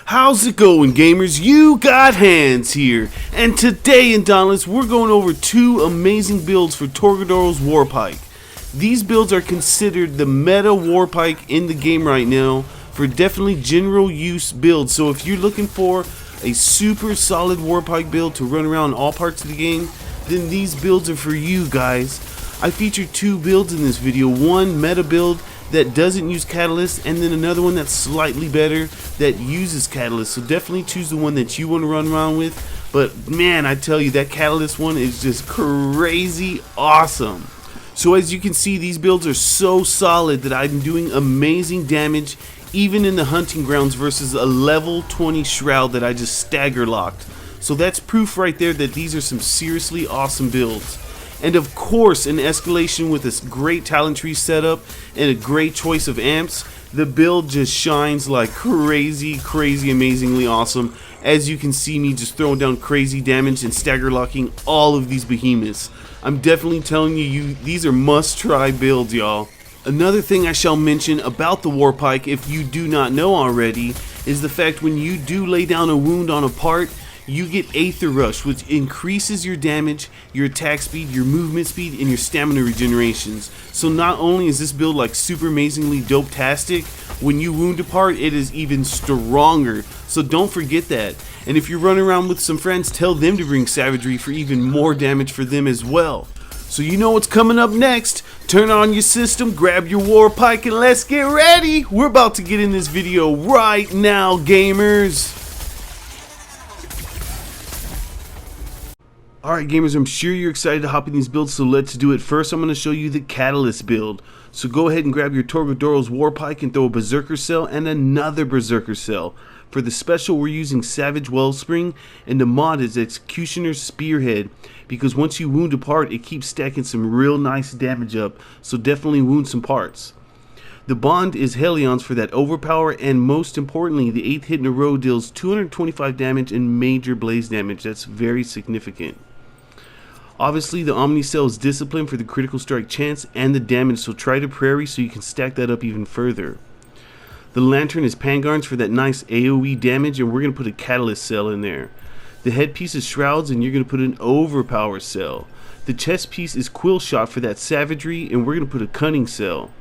How's it going, gamers? You got hands here, and today in Dauntless we're going over two amazing builds for Torgadoro's War Pike. These builds are considered the meta War Pike in the game right now for definitely general use builds. So if you're looking for a super solid War Pike build to run around all parts of the game, then these builds are for you guys. I featured two builds in this video, one meta build that doesn't use catalyst, and then another one that's slightly better that uses catalyst. So definitely choose the one that you want to run around with. But man, I tell you, that catalyst one is just crazy awesome. So as you can see, these builds are so solid that I'm doing amazing damage even in the hunting grounds versus a level 20 shroud that I just stagger locked. So that's proof right there that these are some seriously awesome builds. And of course, an escalation with this great talent tree setup and a great choice of amps, the build just shines like crazy, amazingly awesome. As you can see me just throwing down crazy damage and stagger locking all of these behemoths. I'm definitely telling you, these are must-try builds, y'all. Another thing I shall mention about the War Pike, if you do not know already, is the fact when you do lay down a wound on a part, you get Aether Rush, which increases your damage, your attack speed, your movement speed, and your stamina regenerations. So not only is this build like super amazingly dope-tastic, when you wound a part, it is even stronger. So don't forget that. And if you're running around with some friends, tell them to bring Savagery for even more damage for them as well. So you know what's coming up next. Turn on your system, grab your War Pike, and let's get ready. We're about to get in this video right now, gamers. Alright gamers, I'm sure you're excited to hop in these builds, so let's do it. First, I'm going to show you the Catalyst build. So go ahead and grab your Torgadoro's War Pike and throw a Berserker Cell and another Berserker Cell. For the special, we're using Savage Wellspring, and the mod is Executioner's Spearhead, because once you wound a part, it keeps stacking some real nice damage up, so definitely wound some parts. The bond is Helion's for that overpower, and most importantly, the 8th hit in a row deals 225 damage and major blaze damage. That's very significant. Obviously, the Omni Cell is Discipline for the critical strike chance and the damage, so try to Prairie so you can stack that up even further. The Lantern is Pangarns for that nice AoE damage, and we're going to put a Catalyst Cell in there. The headpiece is Shrouds, and you're going to put an Overpower Cell. The chest piece is Quill Shot for that Savagery, and we're going to put a Cunning Cell.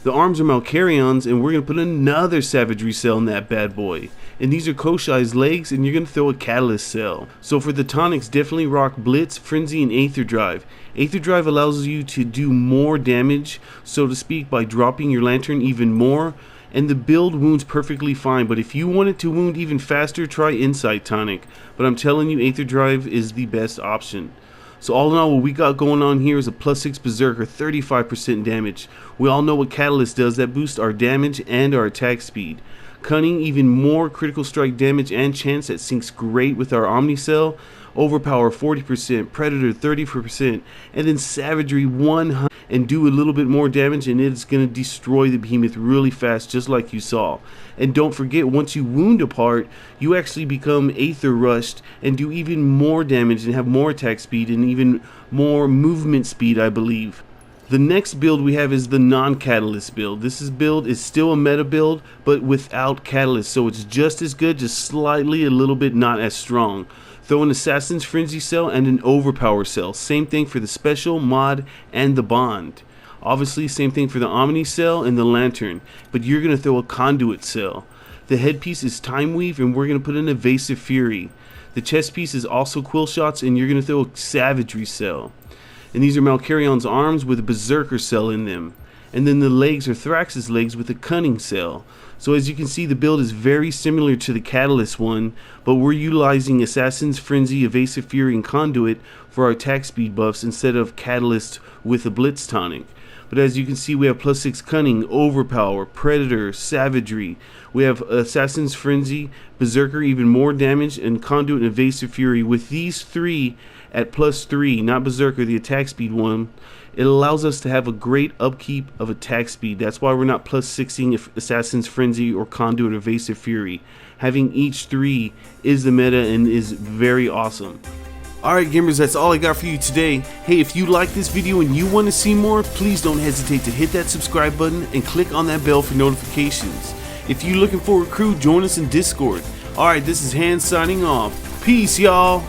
The arms are Malkarions, and we're going to put another Savagery Cell in that bad boy. And these are Koshai's legs, and you're going to throw a Catalyst Cell. So for the tonics, definitely rock Blitz, Frenzy, and Aether Drive. Aether Drive allows you to do more damage, so to speak, by dropping your Lantern even more. And the build wounds perfectly fine, but if you want it to wound even faster, try Insight Tonic. But I'm telling you, Aether Drive is the best option. So all in all, what we got going on here is a +6 Berserker, 35% damage. We all know what Catalyst does, that boosts our damage and our attack speed. Cunning, even more critical strike damage and chance, that syncs great with our Omni Cell. Overpower 40%, Predator 30%, and then Savagery 100, and do a little bit more damage, and it's going to destroy the behemoth really fast, just like you saw. And don't forget, once you wound a part, you actually become Aether Rushed and do even more damage and have more attack speed and even more movement speed, I believe. The next build we have is the non-catalyst build. This build is still a meta build, but without catalyst, so it's just as good, just slightly a little bit not as strong. Throw an Assassin's Frenzy Cell and an Overpower Cell. Same thing for the special, mod, and the bond. Obviously, same thing for the Omni Cell and the Lantern, but you're going to throw a Conduit Cell. The headpiece is Time Weave, and we're going to put an Evasive Fury. The chest piece is also Quill Shots, and you're going to throw a Savagery Cell. And these are Malkarion's arms with a Berserker Cell in them. And then the legs are Thrax's legs with a Cunning Cell. So as you can see, the build is very similar to the Catalyst one, but we're utilizing Assassin's Frenzy, Evasive Fury, and Conduit for our attack speed buffs instead of Catalyst with a Blitz tonic. But as you can see, we have +6 Cunning, Overpower, Predator, Savagery. We have Assassin's Frenzy, Berserker, even more damage, and Conduit and Evasive Fury. With these three at +3, not Berserker, the attack speed one, it allows us to have a great upkeep of attack speed. That's why we're not +6ing Assassin's Frenzy or Conduit or Evasive Fury. Having each three is the meta and is very awesome. Alright gamers, that's all I got for you today. Hey, if you like this video and you want to see more, please don't hesitate to hit that subscribe button and click on that bell for notifications. If you looking for a crew, join us in Discord. Alright, this is Hans signing off. Peace, y'all.